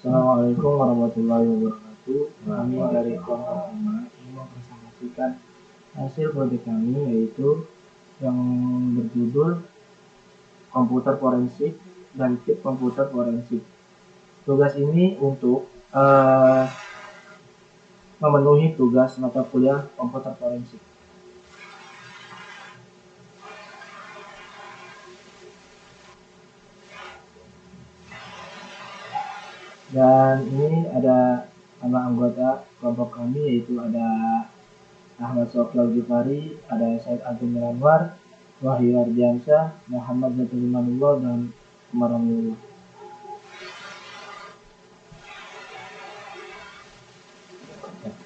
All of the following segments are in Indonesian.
Assalamualaikum warahmatullahi wabarakatuh. Kami dari kelompok 5 ingin mempresentasikan hasil proyek kami, yaitu yang berjudul komputer forensik dan chip komputer forensik. Tugas ini untuk memenuhi tugas mata kuliah komputer forensik. Dan ini ada nama anggota kelompok kami, yaitu ada Ahmad Sofyan Gifari, ada Said Agung Anwar, Wahyu Ardiansyah, Muhammad Zatul Imanullah, dan Umar Amirullah.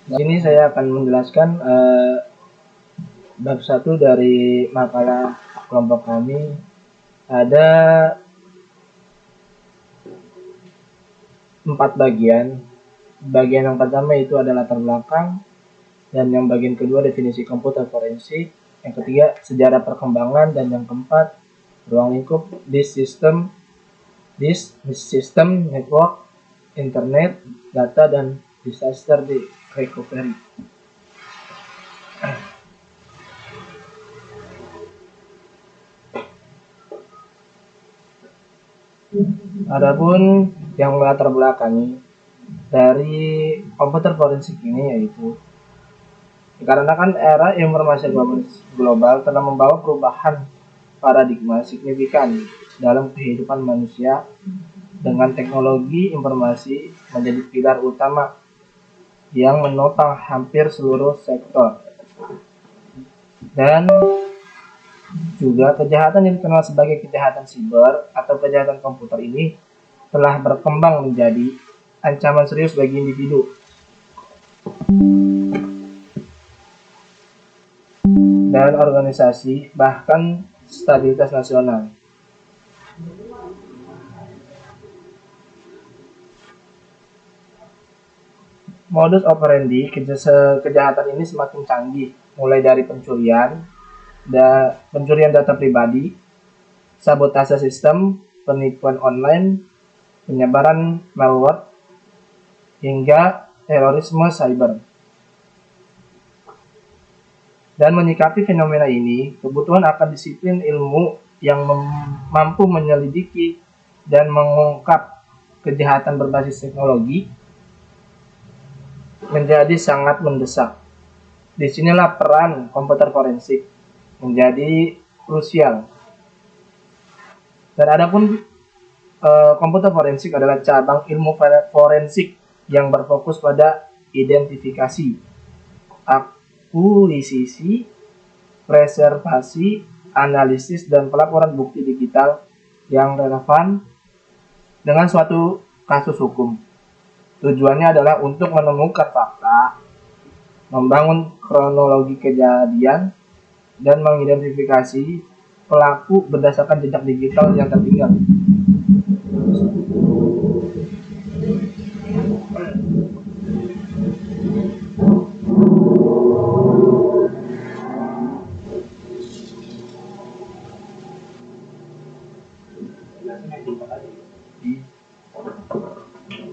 Di sini saya akan menjelaskan bab 1 dari makalah kelompok kami. Ada 4 bagian. Bagian yang pertama itu adalah latar belakang, dan yang bagian kedua definisi komputer forensik, yang ketiga sejarah perkembangan, dan yang keempat ruang lingkup disk system, network, internet, data, dan disaster recovery. Adapun yang latar belakangi dari komputer forensik ini, yaitu dikarenakan era informasi global telah membawa perubahan paradigma signifikan dalam kehidupan manusia, dengan teknologi informasi menjadi pilar utama yang menopang hampir seluruh sektor. Dan juga kejahatan yang dikenal sebagai kejahatan siber atau kejahatan komputer ini telah berkembang menjadi ancaman serius bagi individu dan organisasi, bahkan stabilitas nasional. Modus operandi kejahatan ini semakin canggih, mulai dari pencurian data pribadi, sabotase sistem, penipuan online, penyebaran malware, hingga terorisme cyber. Dan menyikapi fenomena ini, kebutuhan akan disiplin ilmu yang mampu menyelidiki dan mengungkap kejahatan berbasis teknologi menjadi sangat mendesak. Disinilah peran komputer forensik menjadi krusial. Dan adapun komputer forensik adalah cabang ilmu forensik yang berfokus pada identifikasi, akuisisi, preservasi, analisis, dan pelaporan bukti digital yang relevan dengan suatu kasus hukum. Tujuannya adalah untuk menemukan fakta, membangun kronologi kejadian, dan mengidentifikasi pelaku berdasarkan jejak digital yang tertinggal.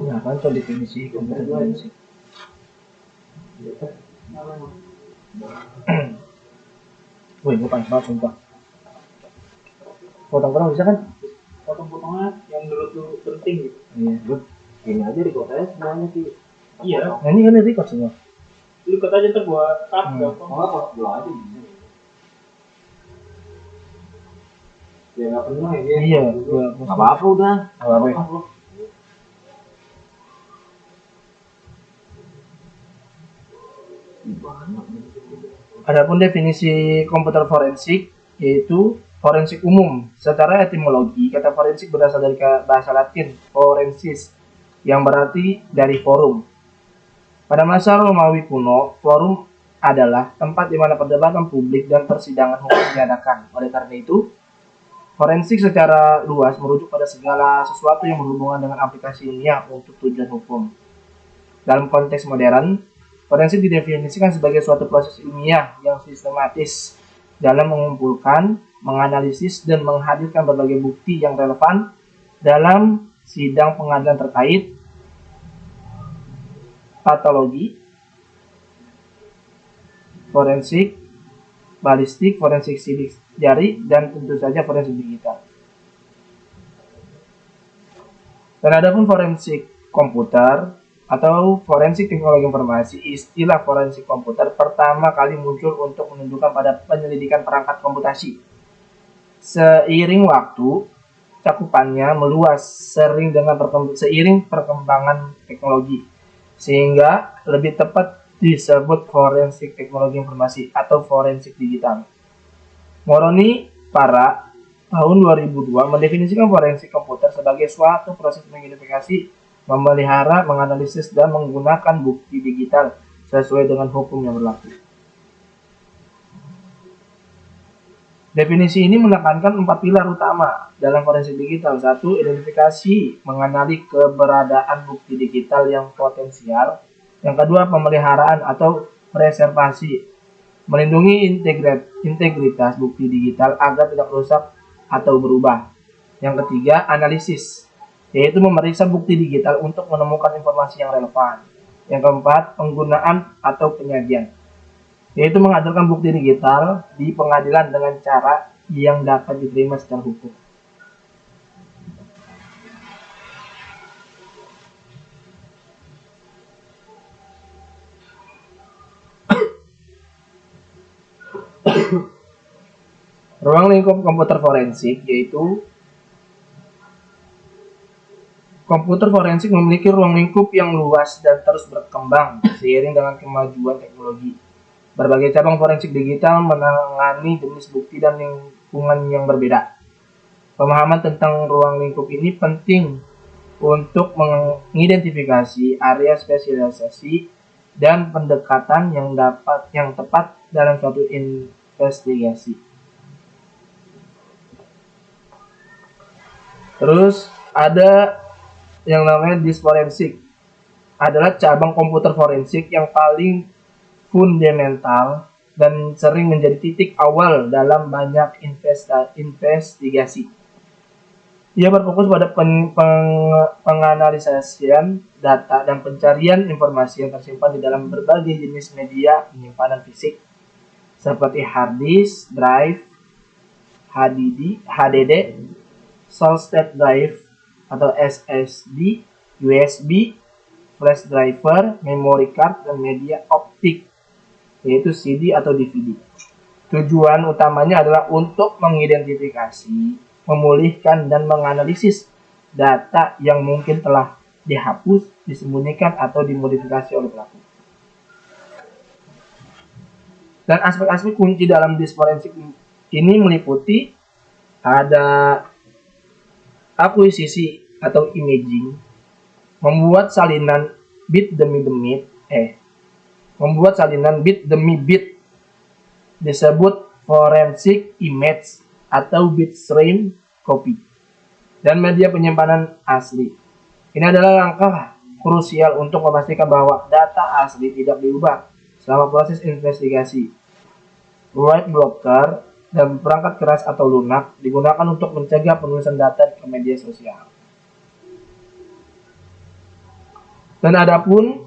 Nah, kan soal definisi komputer forensik. Wih, gue panas banget sumpah. Potong-potong bisa kan? Potong-potongnya yang dulu penting gitu. Iya. Ini aja di kotanya semuanya sih. Iya. Nah, ini kan di record semua. Lu kata aja ntar gua cut gampang. Oh, pas dulu aja bisa. Ya nggak penuh ya dia. Iya, Nggak apa-apa udah. Nggak apa-apa. Adapun definisi komputer forensik, yaitu forensik umum. Secara etimologi, kata forensik berasal dari bahasa Latin forensis, yang berarti dari forum. Pada masa Romawi kuno, forum adalah tempat di mana perdebatan publik dan persidangan hukum diadakan. Oleh karena itu, forensik secara luas merujuk pada segala sesuatu yang berhubungan dengan aplikasi ilmiah untuk tujuan hukum. Dalam konteks modern, forensik didefinisikan sebagai suatu proses ilmiah yang sistematis dalam mengumpulkan, menganalisis, dan menghadirkan berbagai bukti yang relevan dalam sidang pengadilan terkait patologi, forensik, balistik, forensik sidik jari, dan tentu saja forensik digital. Dan adapun forensik komputer atau forensik teknologi informasi, istilah forensik komputer pertama kali muncul untuk menunjukkan pada penyelidikan perangkat komputasi. Seiring waktu, cakupannya meluas seiring perkembangan teknologi, sehingga lebih tepat disebut forensik teknologi informasi atau forensik digital. Moroni Para tahun 2002 mendefinisikan forensik komputer sebagai suatu proses mengidentifikasi, memelihara, menganalisis, dan menggunakan bukti digital sesuai dengan hukum yang berlaku. Definisi ini menekankan 4 pilar utama dalam forensik digital. 1. Identifikasi, mengenali keberadaan bukti digital yang potensial. Yang kedua, pemeliharaan atau preservasi, melindungi integritas bukti digital agar tidak rusak atau berubah. Yang ketiga, analisis, yaitu memeriksa bukti digital untuk menemukan informasi yang relevan. Yang keempat, penggunaan atau penyajian, yaitu menghadirkan bukti digital di pengadilan dengan cara yang dapat diterima secara hukum. Ruang lingkup komputer forensik, yaitu komputer forensik memiliki ruang lingkup yang luas dan terus berkembang seiring dengan kemajuan teknologi. Berbagai cabang forensik digital menangani jenis bukti dan lingkungan yang berbeda. Pemahaman tentang ruang lingkup ini penting untuk mengidentifikasi area spesialisasi dan pendekatan yang tepat dalam suatu investigasi. Terus ada yang namanya disk forensik, adalah cabang komputer forensik yang paling fundamental dan sering menjadi titik awal dalam banyak investigasi. Ia berfokus pada penganalisasian data dan pencarian informasi yang tersimpan di dalam berbagai jenis media penyimpanan fisik seperti hard disk, drive, HDD, solid state drive atau SSD, USB, flash driver, memory card, dan media optik, yaitu CD atau DVD. Tujuan utamanya adalah untuk mengidentifikasi, memulihkan, dan menganalisis data yang mungkin telah dihapus, disembunyikan, atau dimodifikasi oleh pelaku. Dan aspek-aspek kunci dalam disk forensik ini meliputi ada akuisisi atau imaging, membuat salinan bit demi bit disebut forensic image atau bitstream copy, dan media penyimpanan asli. Ini adalah langkah krusial untuk memastikan bahwa data asli tidak diubah selama proses investigasi. Write blocker dan perangkat keras atau lunak digunakan untuk mencegah penulisan data ke media sosial. Dan adapun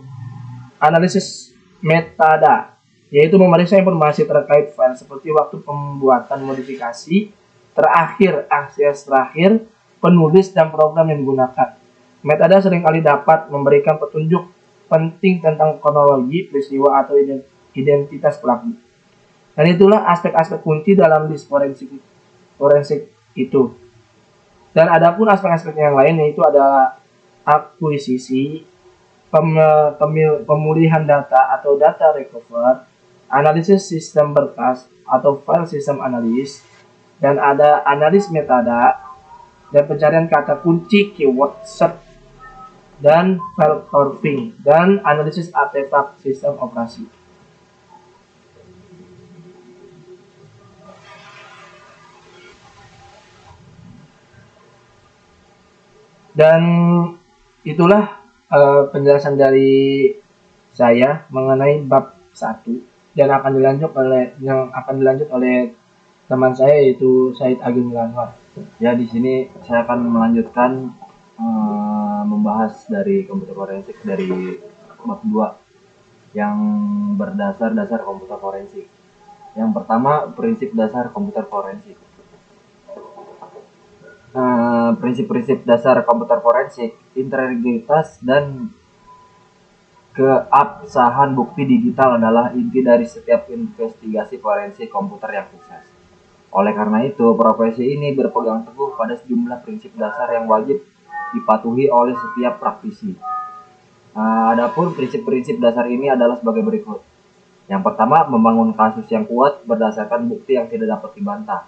analisis metadata, yaitu memeriksa informasi terkait file seperti waktu pembuatan modifikasi, akses terakhir, penulis, dan program yang digunakan. Metadata seringkali dapat memberikan petunjuk penting tentang kronologi peristiwa atau identitas pelaku. Dan itulah aspek-aspek kunci dalam disk forensik itu. Dan adapun aspek-aspek yang lain, yaitu ada akuisisi, pemulihan data atau data recover, analisis sistem berkas atau file system analysis, dan ada analis metadata dan pencarian kata kunci keyword search, dan file morphing, dan analisis artefak sistem operasi. Dan itulah penjelasan dari saya mengenai bab 1 dan akan dilanjut oleh teman saya, yaitu Said Agil Milanwar. Ya, di sini saya akan melanjutkan membahas dari komputer forensik dari bab 2 yang berdasar komputer forensik. Yang pertama, prinsip dasar komputer forensik. Prinsip-prinsip dasar komputer forensik, integritas dan keabsahan bukti digital adalah inti dari setiap investigasi forensik komputer yang sukses. Oleh karena itu, profesi ini berpegang teguh pada sejumlah prinsip dasar yang wajib dipatuhi oleh setiap praktisi. Adapun prinsip-prinsip dasar ini adalah sebagai berikut. Yang pertama, membangun kasus yang kuat berdasarkan bukti yang tidak dapat dibantah.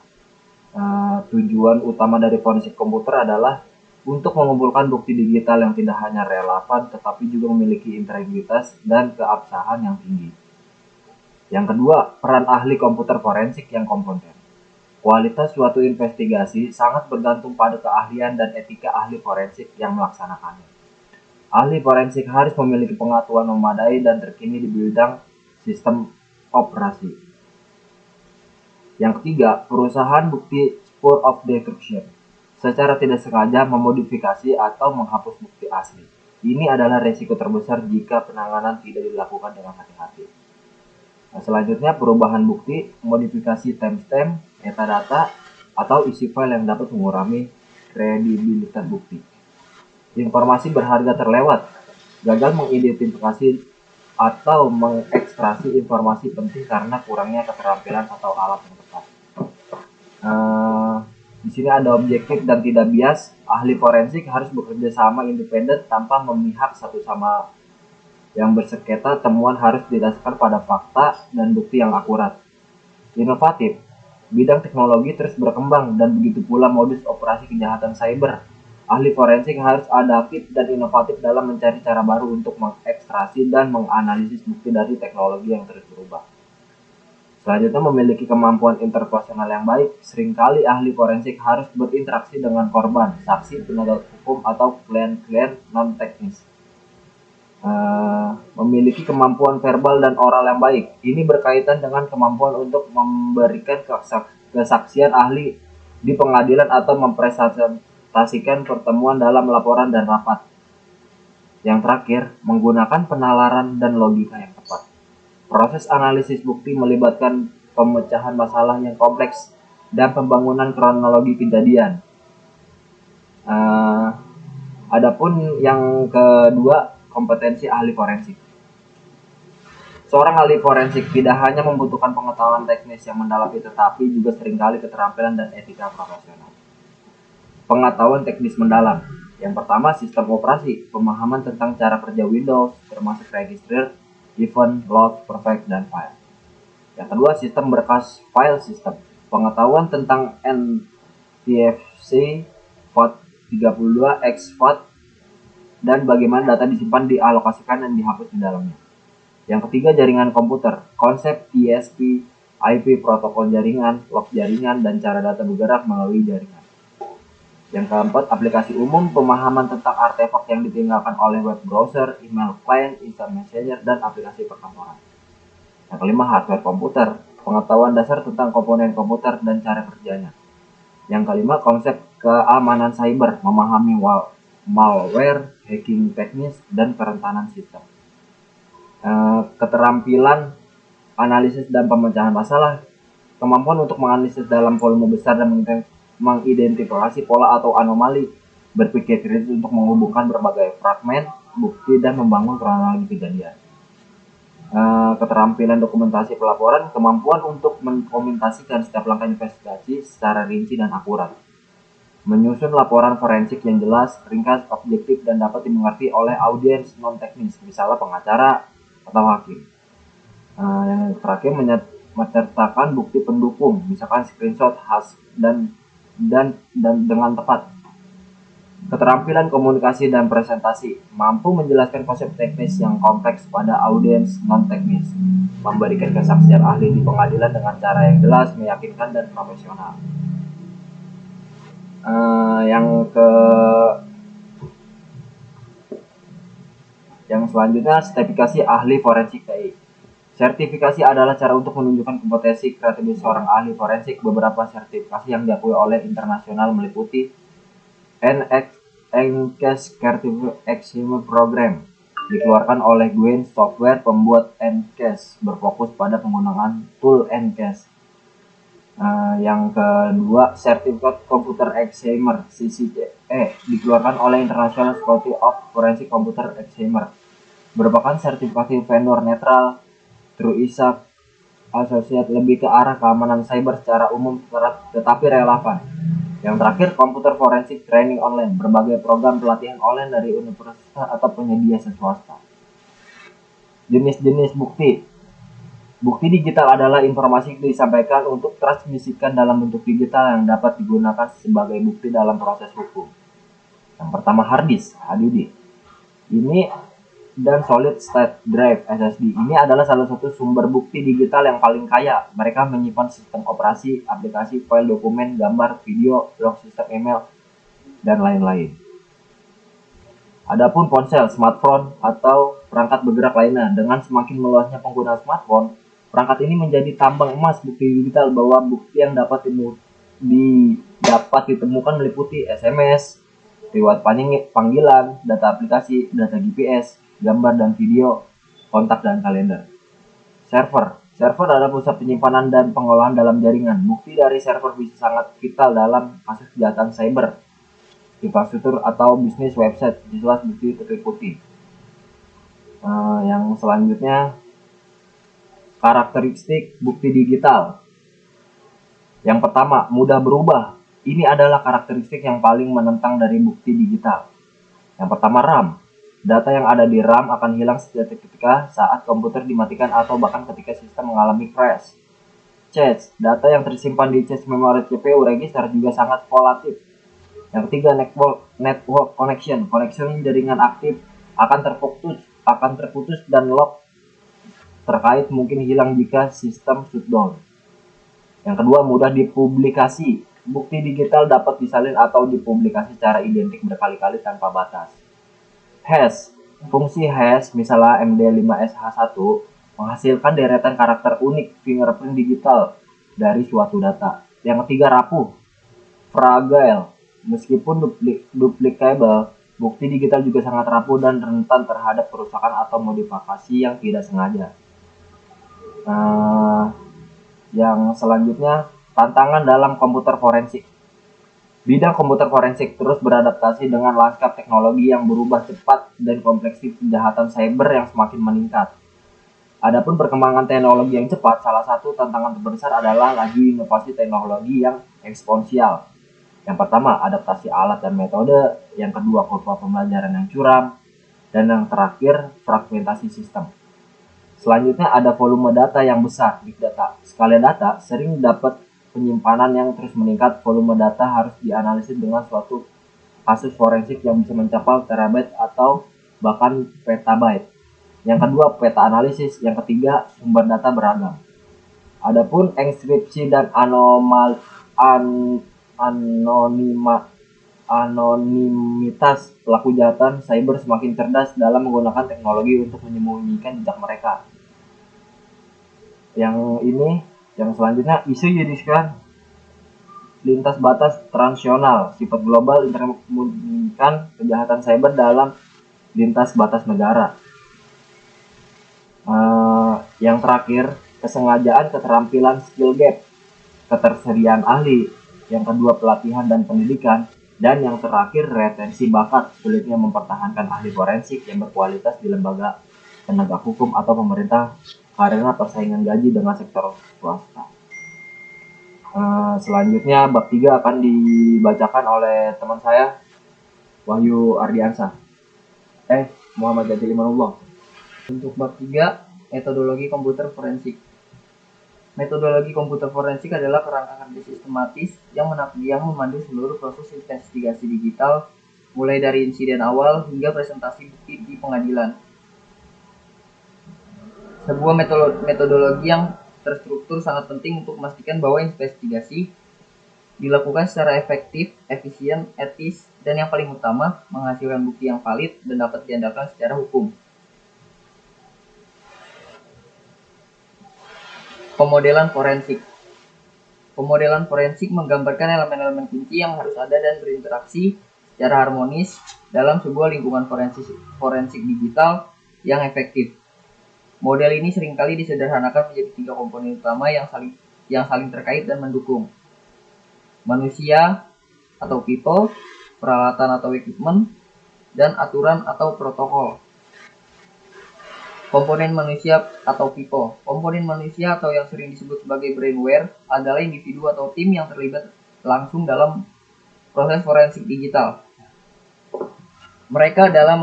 Tujuan utama dari forensik komputer adalah untuk mengumpulkan bukti digital yang tidak hanya relevan tetapi juga memiliki integritas dan keabsahan yang tinggi. Yang kedua, peran ahli komputer forensik yang kompeten. Kualitas suatu investigasi sangat bergantung pada keahlian dan etika ahli forensik yang melaksanakannya. Ahli forensik harus memiliki pengetahuan memadai dan terkini di bidang sistem operasi. Yang ketiga, perusahaan bukti spur of decryption. Secara tidak sengaja memodifikasi atau menghapus bukti asli. Ini adalah resiko terbesar jika penanganan tidak dilakukan dengan hati-hati. Selanjutnya, perubahan bukti, modifikasi timestamp, metadata, atau isi file yang dapat mengurangi kredibilitas bukti. Informasi berharga terlewat, gagal mengidentifikasi atau mengekstraksi informasi penting karena kurangnya keterampilan atau alat yang tepat. Di sini ada objektif dan tidak bias. Ahli forensik harus bekerja sama independen tanpa memihak satu sama yang bersengketa. Temuan harus didasarkan pada fakta dan bukti yang akurat. Inovatif. Bidang teknologi terus berkembang dan begitu pula modus operasi kejahatan cyber. Ahli forensik harus adaptif dan inovatif dalam mencari cara baru untuk mengekstraksi dan menganalisis bukti dari teknologi yang terus berubah. Selanjutnya, memiliki kemampuan interpersonal yang baik. Seringkali ahli forensik harus berinteraksi dengan korban, saksi, penegak hukum, atau klien-klien non-teknis. Memiliki kemampuan verbal dan oral yang baik. Ini berkaitan dengan kemampuan untuk memberikan kesaksian ahli di pengadilan atau mempresentasikan pertemuan dalam laporan dan rapat. Yang terakhir, menggunakan penalaran dan logika yang tepat. Proses analisis bukti melibatkan pemecahan masalah yang kompleks dan pembangunan kronologi kejadian. Adapun yang kedua, kompetensi ahli forensik. Seorang ahli forensik tidak hanya membutuhkan pengetahuan teknis yang mendalam tetapi juga seringkali keterampilan dan etika profesional. Pengetahuan teknis mendalam. Yang pertama, sistem operasi, pemahaman tentang cara kerja Windows, termasuk register, event, log, perfect, dan file. Yang kedua, sistem berkas file system, pengetahuan tentang NTFS, FAT32, exFAT, dan bagaimana data disimpan, dialokasikan, dan dihapus di dalamnya. Yang ketiga, jaringan komputer, konsep TCP, IP, protokol jaringan, log jaringan, dan cara data bergerak melalui jaringan. Yang keempat, aplikasi umum, pemahaman tentang artefak yang ditinggalkan oleh web browser, email client, instant messenger, dan aplikasi perkantoran. Yang kelima, hardware komputer, pengetahuan dasar tentang komponen komputer dan cara kerjanya. Yang kelima, konsep keamanan cyber, memahami malware, hacking teknis, dan kerentanan sistem. Keterampilan analisis dan pemecahan masalah, kemampuan untuk menganalisis dalam volume besar dan mengidentifikasi pola atau anomali, berpikir kritis untuk menghubungkan berbagai fragmen bukti dan membangun kronologi kejadian. Keterampilan dokumentasi pelaporan, kemampuan untuk mendokumentasikan setiap langkah investigasi secara rinci dan akurat. Menyusun laporan forensik yang jelas, ringkas, objektif, dan dapat dimengerti oleh audiens non-teknis, misalnya pengacara atau hakim. Yang terakhir, menceritakan bukti pendukung, misalkan screenshot, dan dengan tepat. Keterampilan komunikasi dan presentasi, mampu menjelaskan konsep teknis yang kompleks pada audiens non-teknis, memberikan kesaksian ahli di pengadilan dengan cara yang jelas, meyakinkan, dan profesional. Yang selanjutnya, sertifikasi ahli forensik TI. Sertifikasi adalah cara untuk menunjukkan kompetensi kreativitas seorang ahli forensik. Beberapa sertifikasi yang diakui oleh internasional meliputi NCAS Certificate Program, dikeluarkan oleh Gwent Software, pembuat Ncase, berfokus pada penggunaan tool Ncase. Yang kedua, Certificate Computer Examiner (CCE) dikeluarkan oleh International Society of Forensic Computer Examiner, merupakan sertifikasi vendor netral, TrueISAC Associate, lebih ke arah keamanan cyber secara umum tetapi relevan. Yang terakhir, Computer Forensic Training Online, berbagai program pelatihan online dari universitas atau penyedia swasta. Jenis-jenis bukti. Bukti digital adalah informasi yang disampaikan untuk transmisikan dalam bentuk digital yang dapat digunakan sebagai bukti dalam proses hukum. Yang pertama, hard disk (HDD). Ini dan solid state drive (SSD). Ini adalah salah satu sumber bukti digital yang paling kaya. Mereka menyimpan sistem operasi, aplikasi, file dokumen, gambar, video, log sistem email, dan lain-lain. Adapun ponsel, smartphone, atau perangkat bergerak lainnya, dengan semakin meluasnya penggunaan smartphone, perangkat ini menjadi tambang emas bukti digital bahwa bukti yang dapat ditemukan meliputi SMS, riwayat panggilan, data aplikasi, data GPS, gambar dan video, kontak dan kalender. Server adalah pusat penyimpanan dan pengolahan dalam jaringan. Bukti dari server bisa sangat vital dalam kasus kejahatan cyber, infrastruktur atau bisnis website. Jelas bukti terliputi. Yang selanjutnya, karakteristik bukti digital. Yang pertama, mudah berubah. Ini adalah karakteristik yang paling menentang dari bukti digital. Yang pertama, RAM. Data yang ada di RAM akan hilang seketika saat komputer dimatikan atau bahkan ketika sistem mengalami crash. Cache. Data yang tersimpan di cache memori CPU register juga sangat volatil. Yang ketiga, network connection. Connection jaringan aktif akan terputus dan log terkait mungkin hilang jika sistem shutdown. Yang kedua, mudah dipublikasi. Bukti digital dapat disalin atau dipublikasi secara identik berkali-kali tanpa batas. Hash. Fungsi hash, misalnya MD5SH1, menghasilkan deretan karakter unik fingerprint digital dari suatu data. Yang ketiga, rapuh. Fragile. Meskipun duplicable, bukti digital juga sangat rapuh dan rentan terhadap kerusakan atau modifikasi yang tidak sengaja. Yang selanjutnya, tantangan dalam komputer forensik. Bidang komputer forensik terus beradaptasi dengan lanskap teknologi yang berubah cepat dan kompleksitas kejahatan cyber yang semakin meningkat. Adapun perkembangan teknologi yang cepat, salah satu tantangan terbesar adalah laju inovasi teknologi yang eksponensial. Yang pertama, adaptasi alat dan metode. Yang kedua, kurva pembelajaran yang curam. Dan yang terakhir, fragmentasi sistem. Selanjutnya ada volume data yang besar, big data. Skala data sering dapat penyimpanan yang terus meningkat. Volume data harus dianalisis dengan suatu kasus forensik yang bisa mencapai terabyte atau bahkan petabyte. Yang kedua, peta analisis. Yang ketiga, sumber data beragam. Adapun enkripsi dan anonimitas pelaku kejahatan cyber semakin cerdas dalam menggunakan teknologi untuk menyembunyikan jejak mereka. Yang selanjutnya, isu yudisial lintas batas transnasional, sifat global, interkomunikasikan kejahatan cyber dalam lintas batas negara. Yang terakhir, kesengajaan, keterampilan, skill gap, ketersediaan ahli. Yang kedua, pelatihan dan pendidikan. Dan yang terakhir, retensi bakat, sulitnya mempertahankan ahli forensik yang berkualitas di lembaga penegak hukum atau pemerintah karena persaingan gaji dengan sektor swasta. Selanjutnya, bab 3 akan dibacakan oleh teman saya, Wahyu Ardiansyah. Muhammad Jati Limanullah. Untuk bab 3, metodologi komputer forensik. Metodologi komputer forensik adalah kerangka kerja sistematis yang memandu seluruh proses investigasi digital, mulai dari insiden awal hingga presentasi bukti di pengadilan. Sebuah metodologi yang terstruktur sangat penting untuk memastikan bahwa investigasi dilakukan secara efektif, efisien, etis, dan yang paling utama, menghasilkan bukti yang valid dan dapat diandalkan secara hukum. Pemodelan forensik. Pemodelan forensik menggambarkan elemen-elemen kunci yang harus ada dan berinteraksi secara harmonis dalam sebuah lingkungan forensik digital yang efektif. Model ini seringkali disederhanakan menjadi 3 komponen utama yang saling terkait dan mendukung. Manusia atau people, peralatan atau equipment, dan aturan atau protokol. Komponen manusia atau people. Komponen manusia atau yang sering disebut sebagai brainware adalah individu atau tim yang terlibat langsung dalam proses forensik digital. Mereka adalah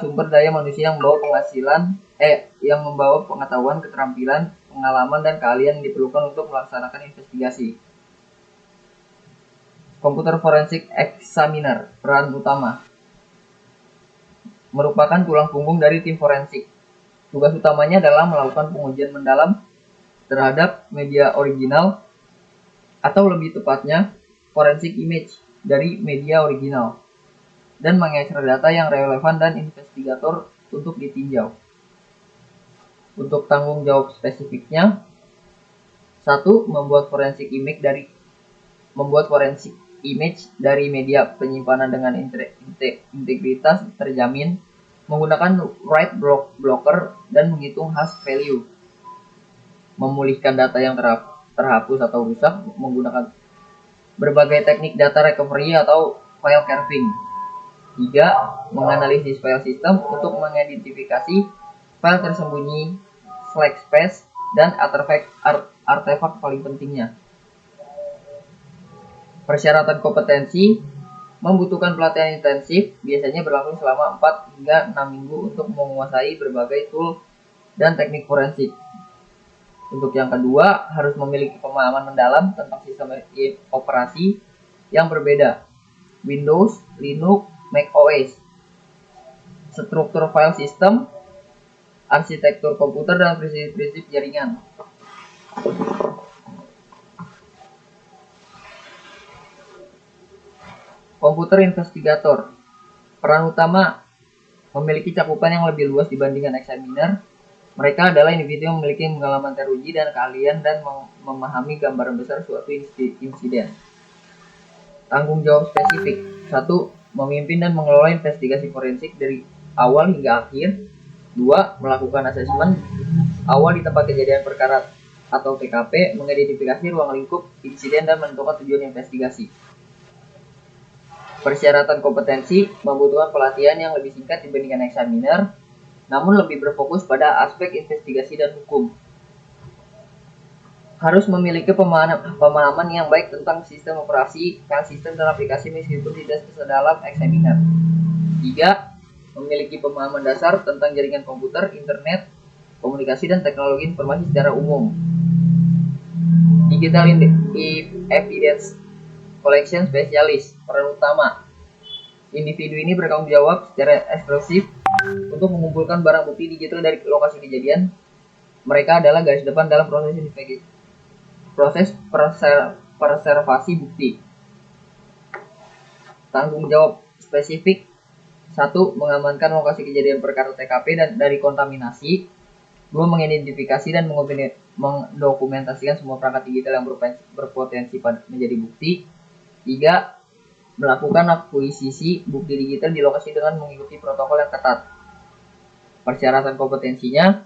sumber daya manusia yang membawa pengetahuan, keterampilan, pengalaman, dan keahlian yang diperlukan untuk melaksanakan investigasi. Computer Forensic Examiner, peran utama, merupakan tulang punggung dari tim forensik. Tugas utamanya adalah melakukan pengujian mendalam terhadap media original, atau lebih tepatnya forensic image dari media original, dan mengecer data yang relevan dan investigator untuk ditinjau. Untuk tanggung jawab spesifiknya, 1. Membuat forensic image dari media penyimpanan dengan integritas terjamin menggunakan write blocker dan menghitung hash value. Memulihkan data yang terhapus atau rusak menggunakan berbagai teknik data recovery atau file carving. 3. Menganalisis file system untuk mengidentifikasi file tersembunyi, slack space, dan artefak paling pentingnya. Persyaratan kompetensi membutuhkan pelatihan intensif, biasanya berlangsung selama 4 hingga 6 minggu untuk menguasai berbagai tool dan teknik forensik. Untuk yang kedua, harus memiliki pemahaman mendalam tentang sistem operasi yang berbeda, Windows, Linux, Mac OS, struktur file system, arsitektur komputer, dan prinsip-prinsip jaringan. Komputer investigator, peran utama memiliki cakupan yang lebih luas dibandingkan examiner. Mereka adalah individu yang memiliki pengalaman teruji dan keahlian dan memahami gambaran besar suatu insiden. Tanggung jawab spesifik. 1. Memimpin dan mengelola investigasi forensik dari awal hingga akhir. 2. Melakukan asesmen awal di tempat kejadian perkara atau TKP, mengidentifikasi ruang lingkup insiden dan menentukan tujuan investigasi. Persyaratan kompetensi membutuhkan pelatihan yang lebih singkat dibandingkan examiner, namun lebih berfokus pada aspek investigasi dan hukum. Harus memiliki pemahaman yang baik tentang sistem operasi, file system, dan aplikasi meskipun tidak sedalam examiner. 3. Memiliki pemahaman dasar tentang jaringan komputer, internet, komunikasi, dan teknologi informasi secara umum. Digital Evidence Collection Specialist, peran utama. Individu ini bertanggung jawab secara eksklusif untuk mengumpulkan barang bukti digital dari lokasi kejadian. Mereka adalah garis depan dalam proses preservasi bukti. Tanggung jawab spesifik. 1. Mengamankan lokasi kejadian perkara TKP dan dari kontaminasi. 2. Mengidentifikasi dan mendokumentasikan semua perangkat digital yang berpotensi menjadi bukti. 3. Melakukan akuisisi bukti digital di lokasi dengan mengikuti protokol yang ketat. Persyaratan kompetensinya: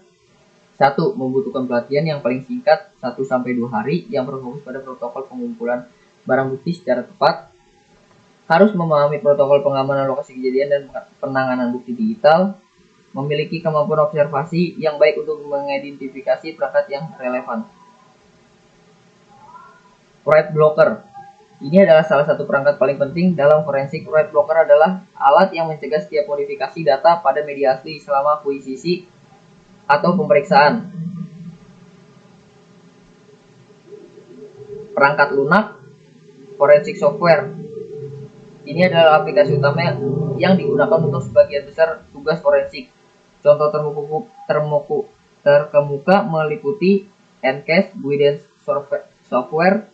1. Membutuhkan pelatihan yang paling singkat 1-2 hari yang berfokus pada protokol pengumpulan barang bukti secara tepat. Harus memahami protokol pengamanan lokasi kejadian dan penanganan bukti digital. Memiliki kemampuan observasi yang baik untuk mengidentifikasi perangkat yang relevan. Write blocker. Ini adalah salah satu perangkat paling penting dalam forensik. Write blocker adalah alat yang mencegah setiap modifikasi data pada media asli selama akuisisi atau pemeriksaan. Perangkat lunak forensik software. Ini adalah aplikasi utama yang digunakan untuk sebagian besar tugas forensik. Contoh terkemuka meliputi Ncase, Guidance Software.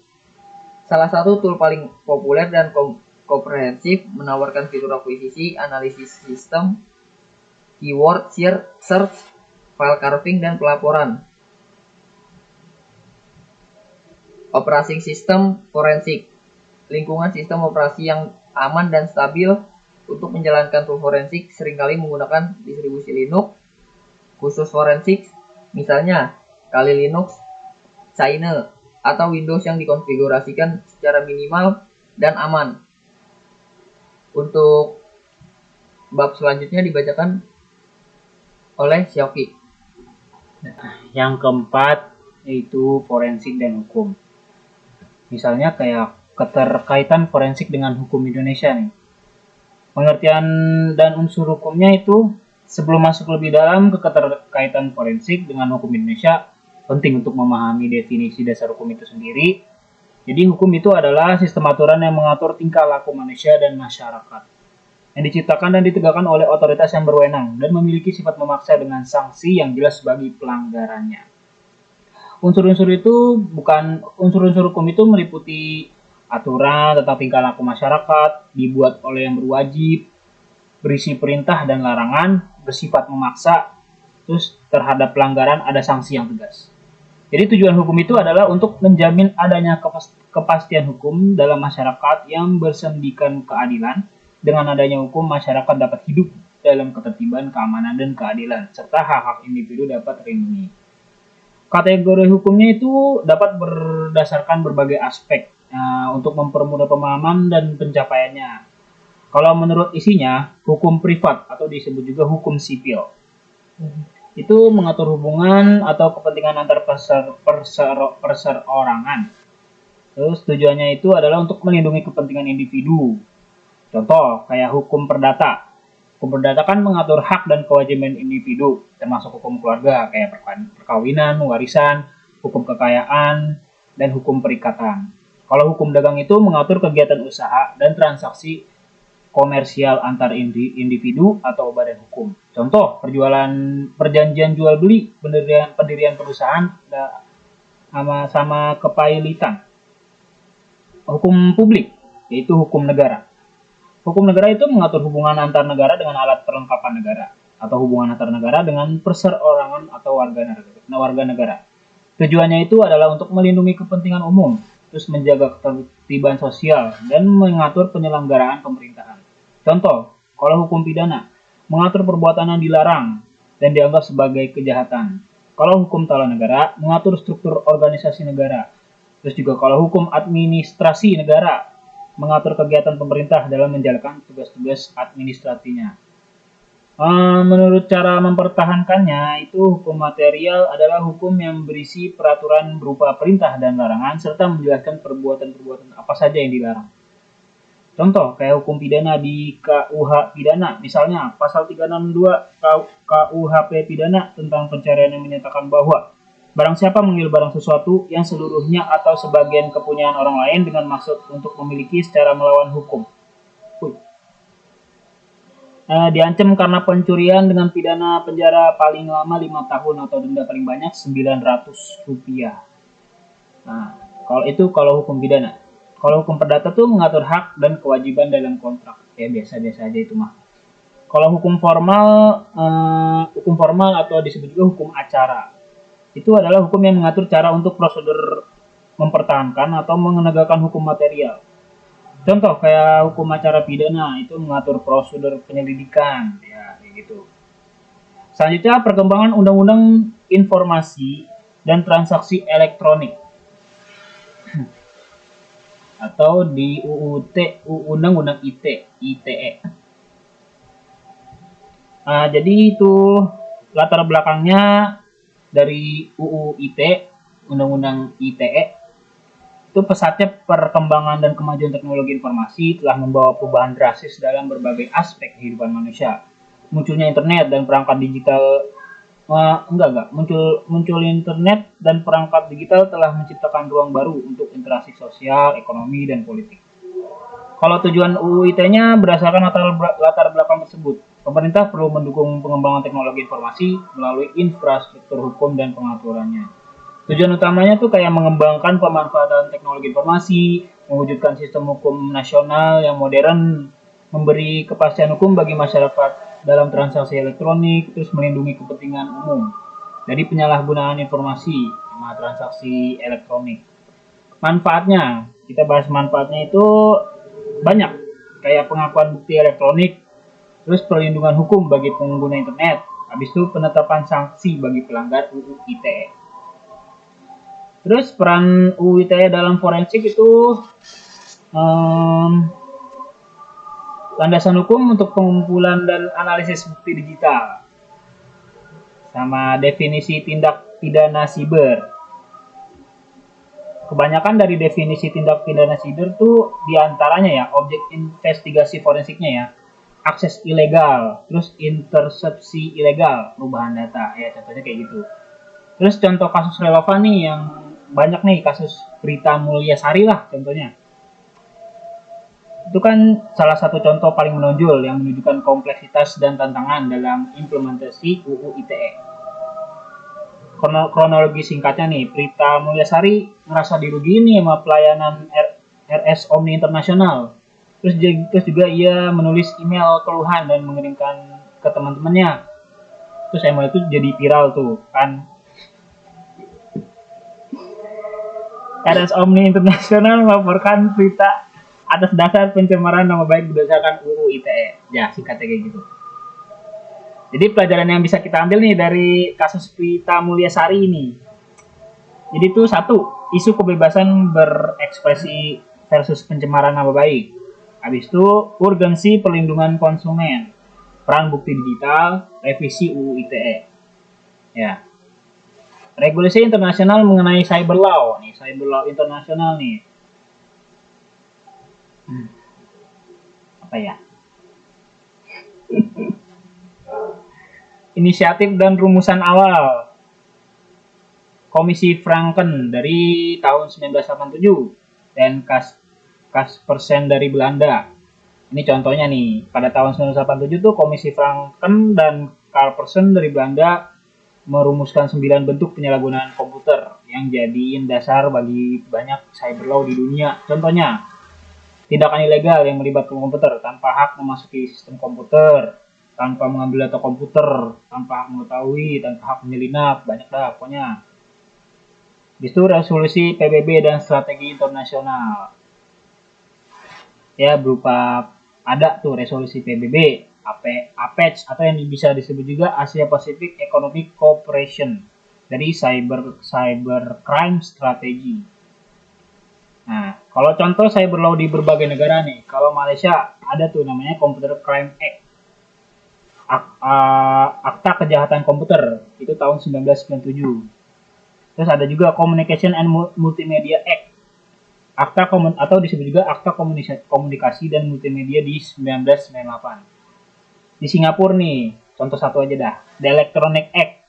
Salah satu tool paling populer dan komprehensif, menawarkan fitur akuisisi, analisis sistem, keyword search, file carving, dan pelaporan. Operating System Forensik, lingkungan sistem operasi yang aman dan stabil untuk menjalankan tool forensik seringkali menggunakan distribusi Linux khusus forensik, misalnya Kali Linux, Shine, atau Windows yang dikonfigurasikan secara minimal dan aman. Untuk bab selanjutnya dibacakan oleh Xiaoqi. Yang keempat yaitu forensik dan hukum. Misalnya kayak keterkaitan forensik dengan hukum Indonesia nih. Pengertian dan unsur hukumnya itu sebelum masuk lebih dalam ke keterkaitan forensik dengan hukum Indonesia, penting untuk memahami definisi dasar hukum itu sendiri. Jadi hukum itu adalah sistem aturan yang mengatur tingkah laku manusia dan masyarakat, yang diciptakan dan ditegakkan oleh otoritas yang berwenang dan memiliki sifat memaksa dengan sanksi yang jelas bagi pelanggarannya. Unsur-unsur hukum itu meliputi aturan tentang tingkah laku masyarakat, dibuat oleh yang berwajib, berisi perintah dan larangan, bersifat memaksa, terus terhadap pelanggaran ada sanksi yang tegas. Jadi tujuan hukum itu adalah untuk menjamin adanya kepastian hukum dalam masyarakat yang bersendikan keadilan. Dengan adanya hukum, masyarakat dapat hidup dalam ketertiban, keamanan, dan keadilan, serta hak-hak individu dapat terlindungi. Kategori hukumnya itu dapat berdasarkan berbagai aspek untuk mempermudah pemahaman dan pencapaiannya. Kalau menurut isinya, hukum privat atau disebut juga hukum sipil itu mengatur hubungan atau kepentingan antar perseorangan. Terus tujuannya itu adalah untuk melindungi kepentingan individu. Contoh kayak hukum perdata. Hukum perdata kan mengatur hak dan kewajiban individu, termasuk hukum keluarga kayak perkawinan, warisan, hukum kekayaan, dan hukum perikatan. Kalau hukum dagang itu mengatur kegiatan usaha dan transaksi komersial antar individu atau badan hukum. Contoh, perjanjian jual beli, pendirian perusahaan, sama kepailitan. Hukum publik, yaitu hukum negara. Hukum negara itu mengatur hubungan antar negara dengan alat perlengkapan negara, atau hubungan antar negara dengan perseorangan atau warga negara. Tujuannya itu adalah untuk melindungi kepentingan umum, terus menjaga ketertiban sosial, dan mengatur penyelenggaraan pemerintahan. Contoh, kalau hukum pidana, mengatur perbuatan yang dilarang dan dianggap sebagai kejahatan. Kalau hukum tata negara, mengatur struktur organisasi negara. Terus juga kalau hukum administrasi negara, mengatur kegiatan pemerintah dalam menjalankan tugas-tugas administrasinya. Menurut cara mempertahankannya, itu hukum material adalah hukum yang berisi peraturan berupa perintah dan larangan, serta menjelaskan perbuatan-perbuatan apa saja yang dilarang. Contoh, kayak hukum pidana di KUH pidana, misalnya pasal 362 KUHP pidana tentang pencarian yang menyatakan bahwa barang siapa mengambil barang sesuatu yang seluruhnya atau sebagian kepunyaan orang lain dengan maksud untuk memiliki secara melawan hukum, diancam karena pencurian dengan pidana penjara paling lama 5 tahun atau denda paling banyak Rp900. Nah, kalau hukum pidana. Kalau hukum perdata tuh mengatur hak dan kewajiban dalam kontrak. Ya biasa-biasa aja itu mah. Kalau hukum formal atau disebut juga hukum acara. Itu adalah hukum yang mengatur cara untuk prosedur mempertahankan atau menegakkan hukum material. Contoh kayak hukum acara pidana itu mengatur prosedur penyelidikan, ya kayak gitu. Selanjutnya perkembangan undang-undang informasi dan transaksi elektronik atau di Undang-Undang ITE. Jadi itu latar belakangnya dari UU ITE, Undang-Undang ITE. Itu pesatnya perkembangan dan kemajuan teknologi informasi telah membawa perubahan drastis dalam berbagai aspek kehidupan manusia. Munculnya internet dan perangkat digital muncul internet dan perangkat digital telah menciptakan ruang baru untuk interaksi sosial, ekonomi, dan politik. Kalau tujuan UU ITE-nya berdasarkan latar belakang tersebut, pemerintah perlu mendukung pengembangan teknologi informasi melalui infrastruktur hukum dan pengaturannya. Tujuan utamanya tuh kayak mengembangkan pemanfaatan teknologi informasi, mewujudkan sistem hukum nasional yang modern, memberi kepastian hukum bagi masyarakat dalam transaksi elektronik, terus melindungi kepentingan umum dari penyalahgunaan informasi sama transaksi elektronik. Manfaatnya, kita bahas manfaatnya itu banyak, kayak pengakuan bukti elektronik Terus perlindungan hukum bagi pengguna internet. Habis itu penetapan sanksi bagi pelanggar UU ITE. Terus peran UU ITE dalam forensik itu landasan hukum untuk pengumpulan dan analisis bukti digital. Sama definisi tindak pidana siber. Kebanyakan dari definisi tindak pidana siber tuh diantaranya ya objek investigasi forensiknya ya, akses ilegal, terus intersepsi ilegal, perubahan data, ya contohnya kayak gitu. Terus contoh kasus relevan nih yang banyak nih, kasus Prita Mulyasari lah contohnya. Itu kan salah satu contoh paling menonjol yang menunjukkan kompleksitas dan tantangan dalam implementasi UU ITE. Kronologi singkatnya nih, Prita Mulyasari ngerasa dirugiin nih sama pelayanan RS Omni Internasional. Terus juga ia menulis email keluhan dan mengirimkan ke teman-temannya. Terus email itu jadi viral tuh kan. RS Omni Internasional melaporkan Prita atas dasar pencemaran nama baik berdasarkan UU ITE. Ya, singkatnya kayak gitu. Jadi pelajaran yang bisa kita ambil nih dari kasus Prita Mulyasari ini. Jadi itu satu, isu kebebasan berekspresi versus pencemaran nama baik. Habis itu urgensi perlindungan konsumen, peran bukti digital, revisi UU ITE. Ya. Regulasi internasional mengenai cyber law nih, cyber law internasional nih. Apa ya? Inisiatif dan rumusan awal Komisi Franken dari tahun 1987 dan Kaspersen dari Belanda. Ini contohnya nih, pada tahun 1987 tuh Komisi Franken dan Kaspersen dari Belanda merumuskan 9 bentuk penyalahgunaan komputer yang jadiin dasar bagi banyak cyber law di dunia. Contohnya, tindakan ilegal yang melibatkan komputer tanpa hak memasuki sistem komputer, tanpa mengambil data komputer, tanpa hak mengetahui, tanpa hak menyelinap, banyak dah pokoknya. Itu resolusi PBB dan strategi internasional. Ya, berupa ada tuh resolusi PBB, APEC atau yang bisa disebut juga Asia Pacific Economic Cooperation dari cyber crime strategy. Nah, kalau contoh cyber law di berbagai negara nih, kalau Malaysia ada tuh namanya Computer Crime Act. Akta Kejahatan Komputer itu tahun 1997. Terus ada juga Communication and Multimedia Act, atau disebut juga Akta Komunikasi dan Multimedia di 1998. Di Singapura nih, contoh satu aja dah, The Electronic Act,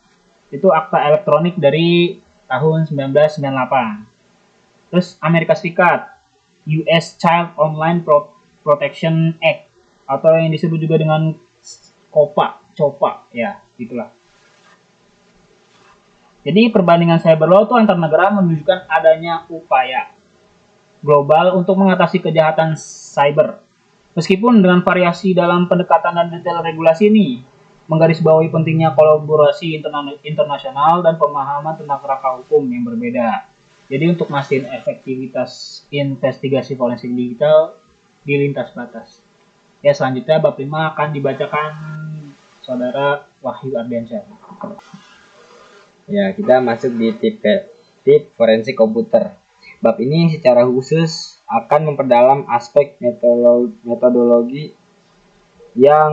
itu akta elektronik dari tahun 1998. Terus Amerika Serikat, US Child Online Protection Act, atau yang disebut juga dengan COPA, ya, gitulah. Jadi perbandingan cyber law itu antar negara menunjukkan adanya upaya global untuk mengatasi kejahatan cyber. Meskipun dengan variasi dalam pendekatan dan detail regulasi ini, menggarisbawahi pentingnya kolaborasi internasional dan pemahaman tentang kerangka hukum yang berbeda. Jadi untuk mastiin efektivitas investigasi forensik digital di lintas batas. Ya, selanjutnya bab 5 akan dibacakan Saudara Wahyu Ardiansyah. Ya, kita masuk di tip forensik komputer. Bab ini secara khusus akan memperdalam aspek metodologi yang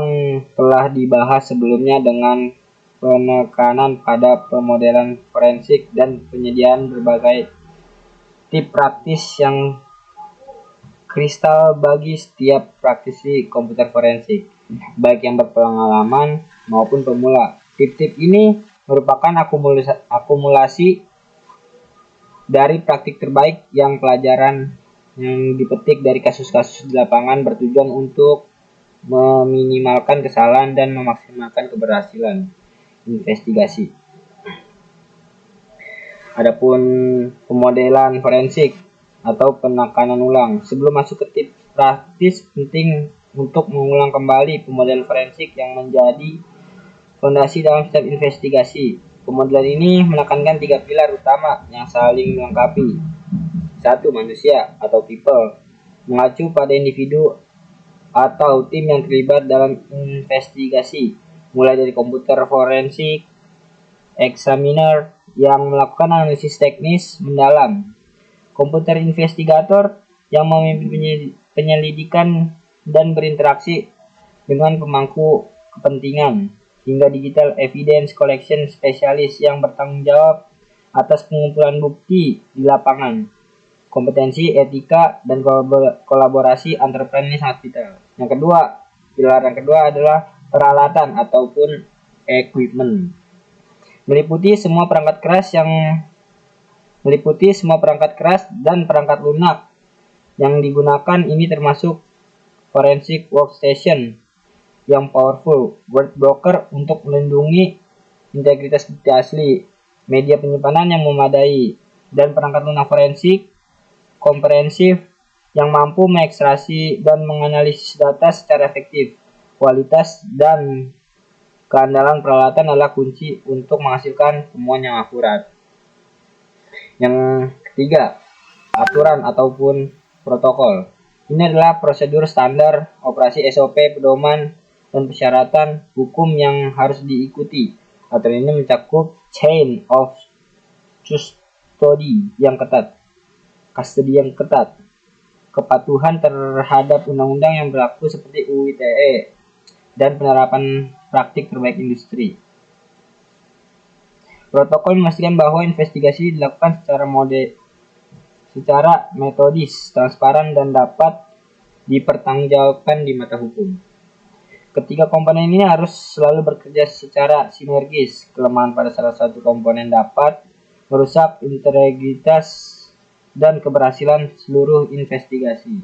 telah dibahas sebelumnya dengan penekanan pada pemodelan forensik dan penyediaan berbagai tip praktis yang kristal bagi setiap praktisi komputer forensik, baik yang berpengalaman maupun pemula. Tip-tip ini merupakan akumulasi dari praktik terbaik yang pelajaran yang dipetik dari kasus-kasus di lapangan bertujuan untuk meminimalkan kesalahan dan memaksimalkan keberhasilan investigasi. Adapun pemodelan forensik atau penekanan ulang. Sebelum masuk ke tips praktis, penting untuk mengulang kembali pemodel forensik yang menjadi fondasi dalam setiap investigasi. Pemodelan ini menekankan 3 pilar utama yang saling melengkapi. 1. Manusia atau people, mengacu pada individu atau tim yang terlibat dalam investigasi, mulai dari komputer forensik, examiner yang melakukan analisis teknis mendalam, komputer investigator yang memimpin penyelidikan dan berinteraksi dengan pemangku kepentingan, hingga digital evidence collection specialist yang bertanggung jawab atas pengumpulan bukti di lapangan. Kompetensi, etika, dan kolaborasi antar peran ini sangat vital. Pilar yang kedua adalah peralatan ataupun equipment. Meliputi semua perangkat keras dan perangkat lunak yang digunakan. Ini termasuk forensic workstation yang powerful, word broker untuk melindungi integritas bukti asli, media penyimpanan yang memadai, dan perangkat lunak forensik komprehensif yang mampu mengekstraksi dan menganalisis data secara efektif. Kualitas dan keandalan peralatan adalah kunci untuk menghasilkan temuan yang akurat. Yang ketiga, aturan ataupun protokol. Ini adalah prosedur standar operasi SOP, pedoman, dan persyaratan hukum yang harus diikuti. Aturan ini mencakup chain of custody yang ketat, kepatuhan terhadap undang-undang yang berlaku seperti UU ITE, dan penerapan praktik terbaik industri. Protokol memastikan bahwa investigasi dilakukan secara metodis, transparan, dan dapat dipertanggungjawabkan di mata hukum. Ketiga komponen ini harus selalu bekerja secara sinergis. Kelemahan pada salah satu komponen dapat merusak integritas dan keberhasilan seluruh investigasi.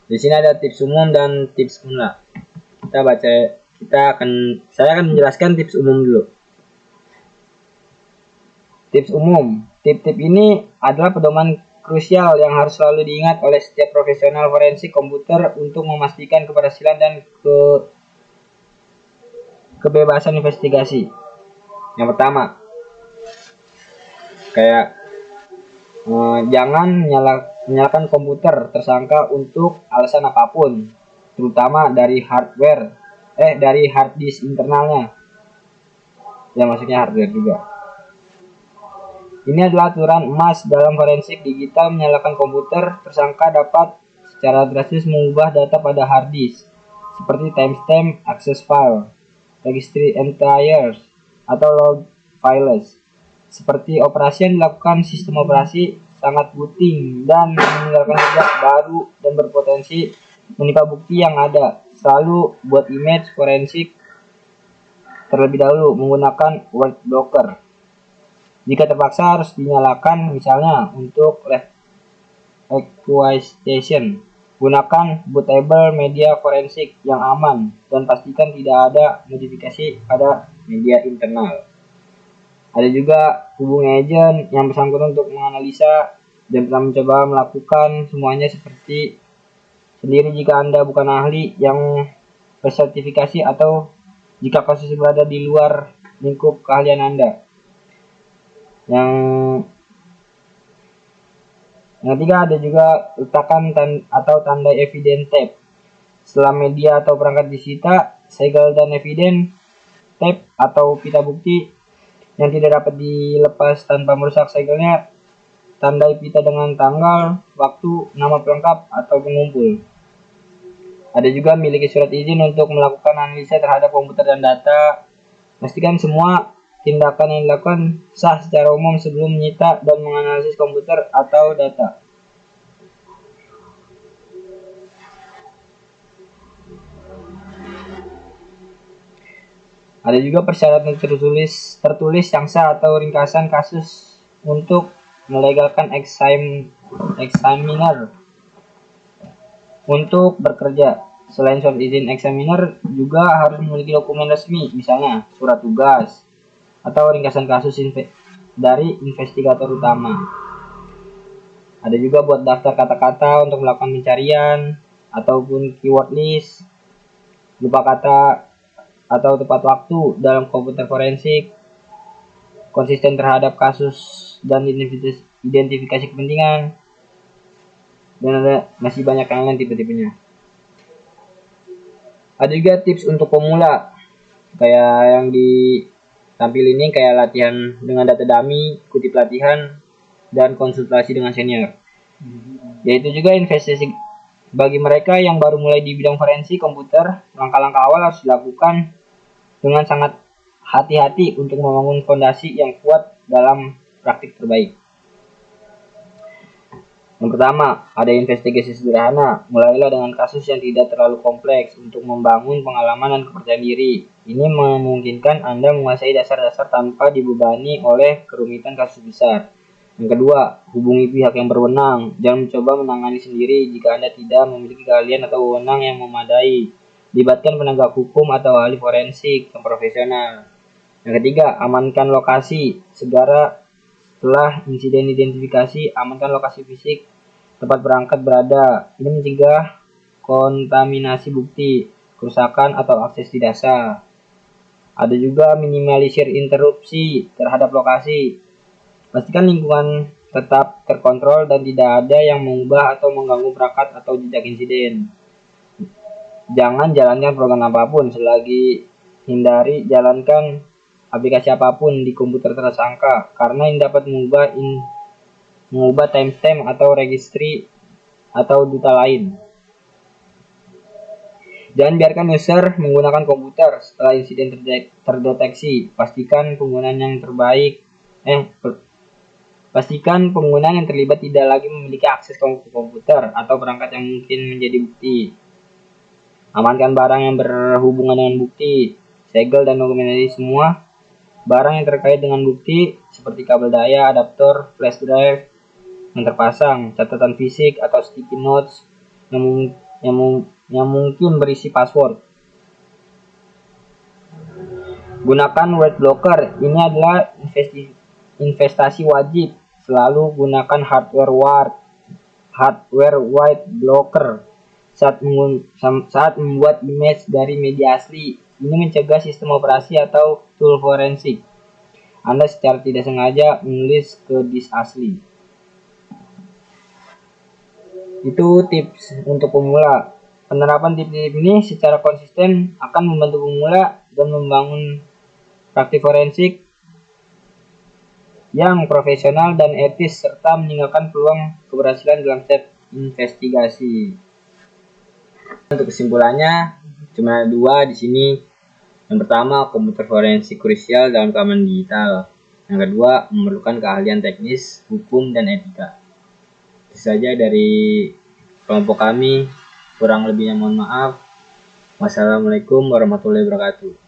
Di sini ada tips umum dan tips pemula. Saya akan menjelaskan tips umum dulu. Tips umum. Tip-tip ini adalah pedoman krusial yang harus selalu diingat oleh setiap profesional forensik komputer untuk memastikan keberhasilan dan kebebasan investigasi. Yang pertama, jangan menyalakan komputer tersangka untuk alasan apapun, terutama dari hard disk internalnya. Ya, maksudnya hardware juga. Ini adalah aturan emas dalam forensik digital. Menyalakan komputer tersangka dapat secara drastis mengubah data pada hard disk, seperti timestamp, access file, registry entries, atau log files. Seperti operasi yang dilakukan sistem operasi sangat puting dan meninggalkan jejak baru dan berpotensi menimpa bukti yang ada. Selalu buat image forensik terlebih dahulu menggunakan word blocker. Jika terpaksa harus dinyalakan, misalnya untuk acquisition, gunakan bootable media forensik yang aman dan pastikan tidak ada modifikasi pada media internal. Ada juga hubungi agent yang bersangkutan untuk menganalisa dan telah mencoba melakukan semuanya sendiri jika Anda bukan ahli yang bersertifikasi atau jika kasus berada di luar lingkup keahlian Anda. Yang ketiga, ada juga letakkan tanda evidence tape. Setelah media atau perangkat disita, segel dan evidence tape atau pita bukti yang tidak dapat dilepas tanpa merusak segelnya, tandai pita dengan tanggal, waktu, nama pelengkap, atau pengumpul. Ada juga miliki surat izin untuk melakukan analisa terhadap komputer dan data. Pastikan semua tindakan yang dilakukan sah secara umum sebelum menyita dan menganalisis komputer atau data. Ada juga persyaratan tertulis yang sah atau ringkasan kasus untuk melegalkan examiner untuk bekerja. Selain surat izin, examiner juga harus memiliki dokumen resmi, misalnya surat tugas atau ringkasan kasus dari investigator utama. Ada juga buat daftar kata-kata untuk melakukan pencarian ataupun keyword list, lupa kata atau tepat waktu dalam komputer forensik, konsisten terhadap kasus dan identifikasi kepentingan. dan ada masih banyak yang lain tipe-tipenya. Ada juga tips untuk pemula kayak yang ditampil ini, kayak latihan dengan data dummy, ikuti pelatihan, dan konsultasi dengan senior. Yaitu juga investasi bagi mereka yang baru mulai di bidang forensik komputer. Langkah-langkah awal harus dilakukan dengan sangat hati-hati untuk membangun fondasi yang kuat dalam praktik terbaik. Yang pertama, ada investigasi sederhana. Mulailah dengan kasus yang tidak terlalu kompleks untuk membangun pengalaman dan kepercayaan diri. Ini memungkinkan Anda menguasai dasar-dasar tanpa dibebani oleh kerumitan kasus besar. Yang kedua, hubungi pihak yang berwenang. Jangan mencoba menangani sendiri jika Anda tidak memiliki keahlian atau wewenang yang memadai. Libatkan penegak hukum atau ahli forensik yang profesional. Yang ketiga, amankan lokasi. Setelah insiden identifikasi, amankan lokasi fisik tempat berangkat berada. Ini mencegah kontaminasi bukti, kerusakan, atau akses tidak sah. Ada juga minimalisir interupsi terhadap lokasi. Pastikan lingkungan tetap terkontrol dan tidak ada yang mengubah atau mengganggu perangkat atau jejak insiden. Jangan jalankan program apapun selagi hindari jalankan aplikasi apapun di komputer tersangka karena ini dapat mengubah timestamp atau registry atau data lain. Jangan biarkan user menggunakan komputer setelah insiden terdeteksi. Pastikan penggunaan yang terlibat tidak lagi memiliki akses ke komputer atau perangkat yang mungkin menjadi bukti. Amankan barang yang berhubungan dengan bukti, segel dan dokumentasi semua barang yang terkait dengan bukti seperti kabel daya, adaptor, flash drive yang terpasang, catatan fisik atau sticky notes yang mungkin berisi password. Gunakan word blocker. Ini adalah investasi wajib. Selalu gunakan hardware white blocker saat membuat image dari media asli. Ini mencegah sistem operasi atau tool forensik Anda secara tidak sengaja menulis ke disk asli. Itu tips untuk pemula. Penerapan tips-tips ini secara konsisten akan membantu pemula dan membangun praktik forensik yang profesional dan etis serta meningkatkan peluang keberhasilan dalam setiap investigasi. Untuk kesimpulannya, cuma ada dua di sini. Yang pertama, komputer forensik krusial dalam keamanan digital. Yang kedua, memerlukan keahlian teknis, hukum, dan etika. Itu saja dari kelompok kami. Kurang lebihnya mohon maaf. Wassalamualaikum warahmatullahi wabarakatuh.